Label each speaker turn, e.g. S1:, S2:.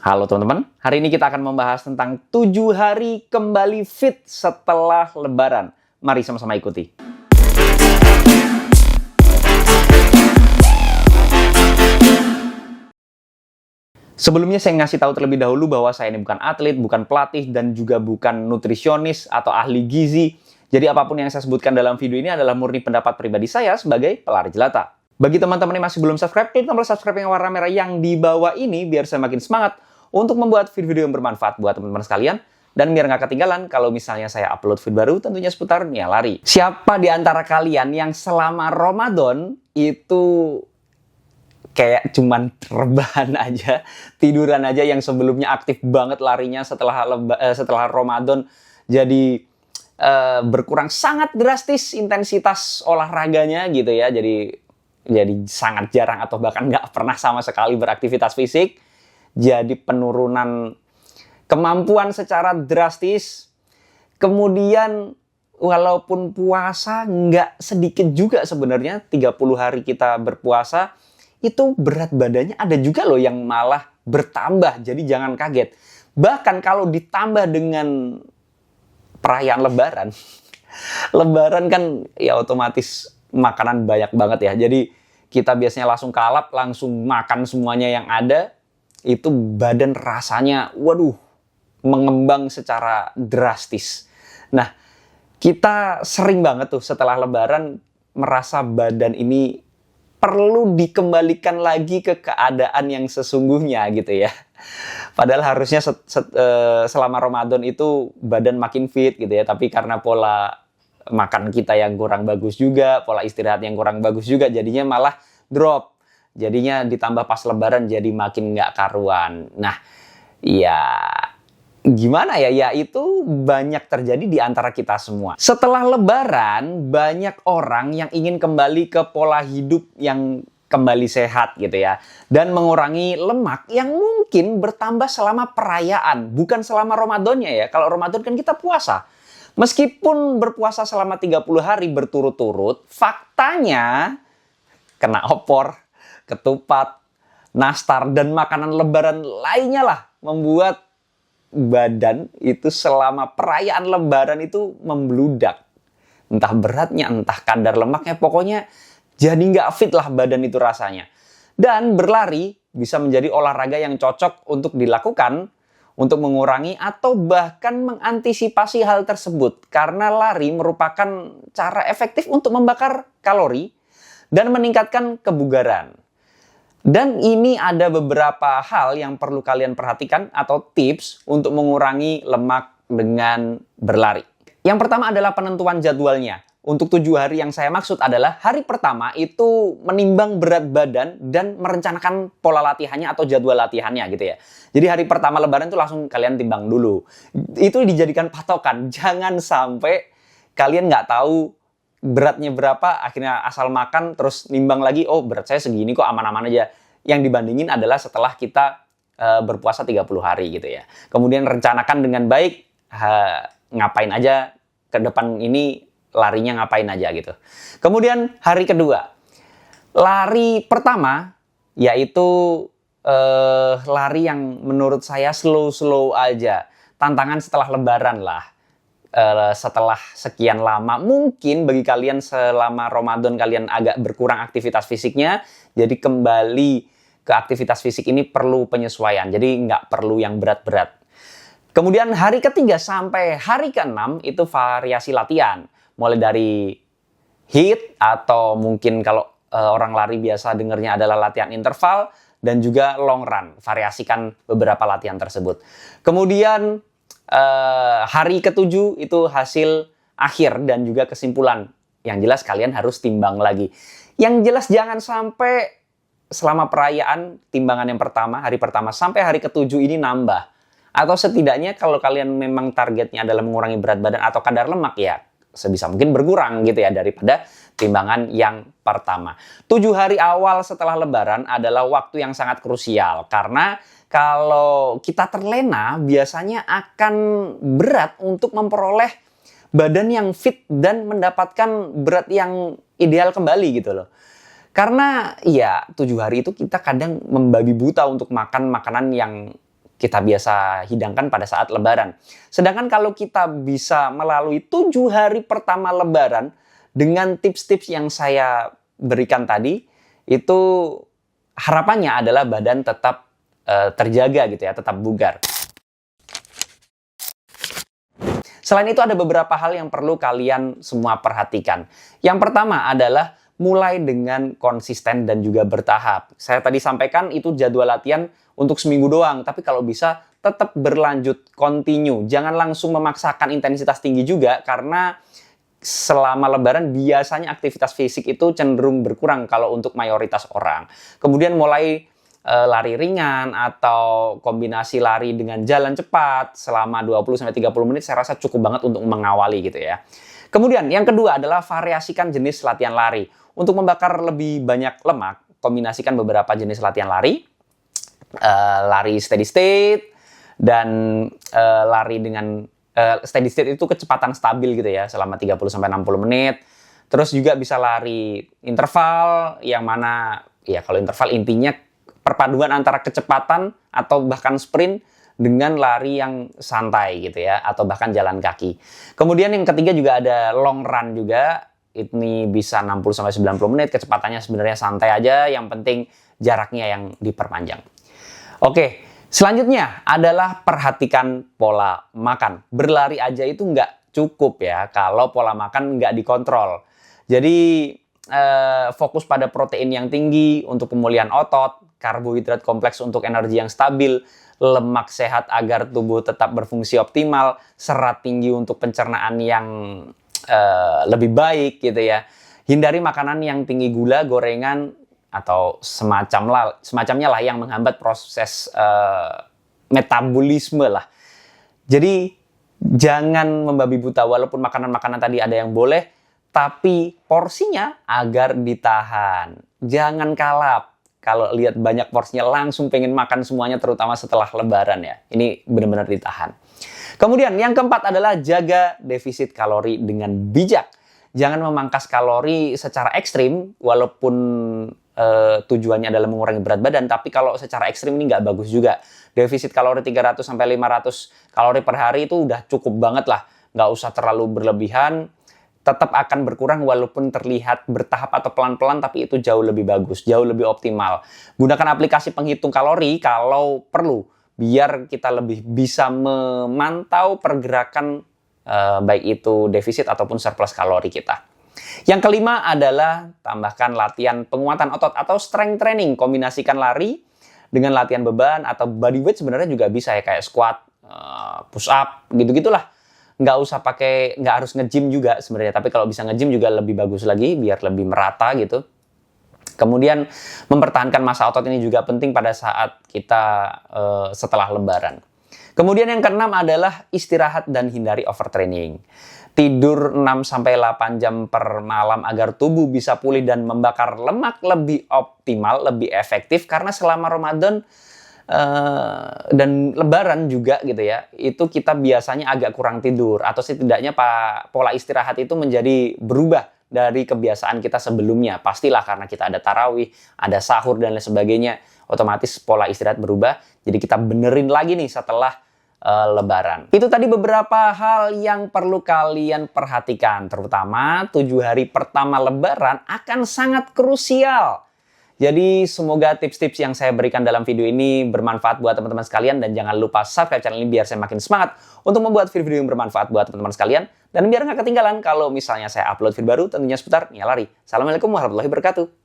S1: Halo teman-teman, hari ini kita akan membahas tentang 7 hari kembali fit setelah Lebaran. Mari sama-sama ikuti. Sebelumnya saya ngasih tahu terlebih dahulu bahwa saya ini bukan atlet, bukan pelatih, dan juga bukan nutrisionis atau ahli gizi. Jadi apapun yang saya sebutkan dalam video ini adalah murni pendapat pribadi saya sebagai pelari jelata. Bagi teman-teman yang masih belum subscribe, klik tombol subscribe yang warna merah yang di bawah ini biar saya makin semangat untuk membuat video-video yang bermanfaat buat teman-teman sekalian. Dan biar nggak ketinggalan kalau misalnya saya upload video baru tentunya seputar dunia lari. Siapa di antara kalian yang selama Ramadan itu kayak cuman rebahan aja, tiduran aja, yang sebelumnya aktif banget larinya setelah Ramadan jadi berkurang sangat drastis intensitas olahraganya gitu ya. Jadi sangat jarang atau bahkan nggak pernah sama sekali beraktivitas fisik. Jadi penurunan kemampuan secara drastis. Kemudian walaupun puasa nggak sedikit juga sebenarnya, 30 hari kita berpuasa, itu berat badannya ada juga loh yang malah bertambah. Jadi jangan kaget. Bahkan kalau ditambah dengan perayaan Lebaran, Lebaran kan ya otomatis makanan banyak banget ya. Jadi kita biasanya langsung kalap, langsung makan semuanya yang ada. Itu badan rasanya, waduh, mengembang secara drastis. Nah, kita sering banget tuh setelah Lebaran merasa badan ini perlu dikembalikan lagi ke keadaan yang sesungguhnya gitu ya. Padahal harusnya selama Ramadan itu badan makin fit gitu ya. Tapi karena pola makan kita yang kurang bagus juga, pola istirahat yang kurang bagus juga, jadinya malah drop. Jadinya ditambah pas Lebaran jadi makin nggak karuan. Nah, ya gimana ya? Ya itu banyak terjadi di antara kita semua. Setelah Lebaran, banyak orang yang ingin kembali ke pola hidup yang kembali sehat gitu ya. Dan mengurangi lemak yang mungkin bertambah selama perayaan. Bukan selama Ramadannya ya. Kalau Ramadan kan kita puasa. Meskipun berpuasa selama 30 hari berturut-turut, faktanya kena opor, ketupat, nastar, dan makanan Lebaran lainnya lah membuat badan itu selama perayaan Lebaran itu membludak. Entah beratnya, entah kadar lemaknya, pokoknya jadi nggak fit lah badan itu rasanya. Dan berlari bisa menjadi olahraga yang cocok untuk dilakukan untuk mengurangi atau bahkan mengantisipasi hal tersebut. Karena lari merupakan cara efektif untuk membakar kalori dan meningkatkan kebugaran. Dan ini ada beberapa hal yang perlu kalian perhatikan atau tips untuk mengurangi lemak dengan berlari. Yang pertama adalah penentuan jadwalnya. Untuk 7 hari yang saya maksud adalah hari pertama itu menimbang berat badan dan merencanakan pola latihannya atau jadwal latihannya gitu ya. Jadi hari pertama Lebaran itu langsung kalian timbang dulu. Itu dijadikan patokan. Jangan sampai kalian nggak tahu beratnya berapa, akhirnya asal makan terus nimbang lagi, oh berat saya segini kok, aman-aman aja. Yang dibandingin adalah setelah kita berpuasa 30 hari gitu ya. Kemudian rencanakan dengan baik, ngapain aja ke depan ini, larinya ngapain aja gitu. Kemudian hari kedua, lari pertama yaitu lari yang menurut saya slow-slow aja. Tantangan setelah Lebaran lah. Setelah sekian lama, mungkin bagi kalian selama Ramadan kalian agak berkurang aktivitas fisiknya, jadi kembali ke aktivitas fisik ini perlu penyesuaian, jadi nggak perlu yang berat-berat. Kemudian hari ketiga sampai hari keenam itu variasi latihan, mulai dari HIIT atau mungkin kalau orang lari biasa dengernya adalah latihan interval, dan juga long run, variasikan beberapa latihan tersebut. Kemudian hari ketujuh itu hasil akhir dan juga kesimpulan. Yang jelas kalian harus timbang lagi. Yang jelas jangan sampai selama perayaan timbangan yang pertama, hari pertama sampai hari ketujuh ini nambah. Atau setidaknya kalau kalian memang targetnya adalah mengurangi berat badan atau kadar lemak, ya sebisa mungkin berkurang gitu ya daripada timbangan yang pertama. 7 hari awal setelah Lebaran adalah waktu yang sangat krusial. Karena kalau kita terlena, biasanya akan berat untuk memperoleh badan yang fit dan mendapatkan berat yang ideal kembali gitu loh. Karena ya 7 hari itu kita kadang membabi buta untuk makan makanan yang kita biasa hidangkan pada saat Lebaran. Sedangkan kalau kita bisa melalui 7 hari pertama Lebaran dengan tips-tips yang saya berikan tadi, itu harapannya adalah badan tetap terjaga gitu ya, tetap bugar. Selain itu ada beberapa hal yang perlu kalian semua perhatikan. Yang pertama adalah mulai dengan konsisten dan juga bertahap. Saya tadi sampaikan itu jadwal latihan untuk seminggu doang, tapi kalau bisa tetap berlanjut, continue. Jangan langsung memaksakan intensitas tinggi juga, karena selama Lebaran biasanya aktivitas fisik itu cenderung berkurang kalau untuk mayoritas orang. Kemudian mulai lari ringan atau kombinasi lari dengan jalan cepat selama 20-30 menit saya rasa cukup banget untuk mengawali gitu ya. Kemudian yang kedua adalah variasikan jenis latihan lari. Untuk membakar lebih banyak lemak, kombinasikan beberapa jenis latihan lari. Lari steady state dan lari dengan steady state itu kecepatan stabil gitu ya selama 30-60 menit. Terus juga bisa lari interval yang mana ya kalau interval intinya perpaduan antara kecepatan atau bahkan sprint dengan lari yang santai gitu ya, atau bahkan jalan kaki. Kemudian yang ketiga juga ada long run juga. Ini bisa 60-90 menit, kecepatannya sebenarnya santai aja, yang penting jaraknya yang diperpanjang. Oke, selanjutnya adalah perhatikan pola makan. Berlari aja itu nggak cukup ya kalau pola makan nggak dikontrol. Jadi fokus pada protein yang tinggi untuk pemulihan otot, karbohidrat kompleks untuk energi yang stabil, lemak sehat agar tubuh tetap berfungsi optimal, serat tinggi untuk pencernaan yang lebih baik gitu ya. Hindari makanan yang tinggi gula, gorengan, atau semacamnya lah yang menghambat proses metabolisme lah. Jadi jangan membabi buta, walaupun makanan-makanan tadi ada yang boleh, tapi porsinya agar ditahan. Jangan kalap. Kalau lihat banyak porsinya langsung pengen makan semuanya, terutama setelah Lebaran ya. Ini benar-benar ditahan. Kemudian yang keempat adalah jaga defisit kalori dengan bijak. Jangan memangkas kalori secara ekstrim, walaupun tujuannya adalah mengurangi berat badan, tapi kalau secara ekstrim ini nggak bagus juga. Defisit kalori 300-500 kalori per hari itu udah cukup banget lah. Nggak usah terlalu berlebihan. Tetap akan berkurang walaupun terlihat bertahap atau pelan-pelan, tapi itu jauh lebih bagus, jauh lebih optimal. Gunakan aplikasi penghitung kalori kalau perlu, biar kita lebih bisa memantau pergerakan baik itu defisit ataupun surplus kalori kita. Yang kelima adalah tambahkan latihan penguatan otot atau strength training. Kombinasikan lari dengan latihan beban atau body weight sebenarnya juga bisa ya, kayak squat, push up, gitu-gitulah. Nggak harus nge-gym juga sebenarnya, tapi kalau bisa nge-gym juga lebih bagus lagi biar lebih merata gitu. Kemudian mempertahankan massa otot ini juga penting pada saat kita setelah Lebaran. Kemudian yang keenam adalah istirahat dan hindari overtraining. Tidur 6-8 jam per malam agar tubuh bisa pulih dan membakar lemak lebih optimal, lebih efektif, karena selama Ramadan dan Lebaran juga gitu ya, itu kita biasanya agak kurang tidur, atau setidaknya pola istirahat itu menjadi berubah dari kebiasaan kita sebelumnya. Pastilah karena kita ada tarawih, ada sahur dan lain sebagainya, otomatis pola istirahat berubah. Jadi kita benerin lagi nih setelah Lebaran. Itu tadi beberapa hal yang perlu kalian perhatikan, terutama 7 hari pertama Lebaran akan sangat krusial. Jadi semoga tips-tips yang saya berikan dalam video ini bermanfaat buat teman-teman sekalian, dan jangan lupa subscribe channel ini biar saya makin semangat untuk membuat video-video yang bermanfaat buat teman-teman sekalian, dan biar nggak ketinggalan kalau misalnya saya upload video baru tentunya seputar Nia Lari. Assalamualaikum warahmatullahi wabarakatuh.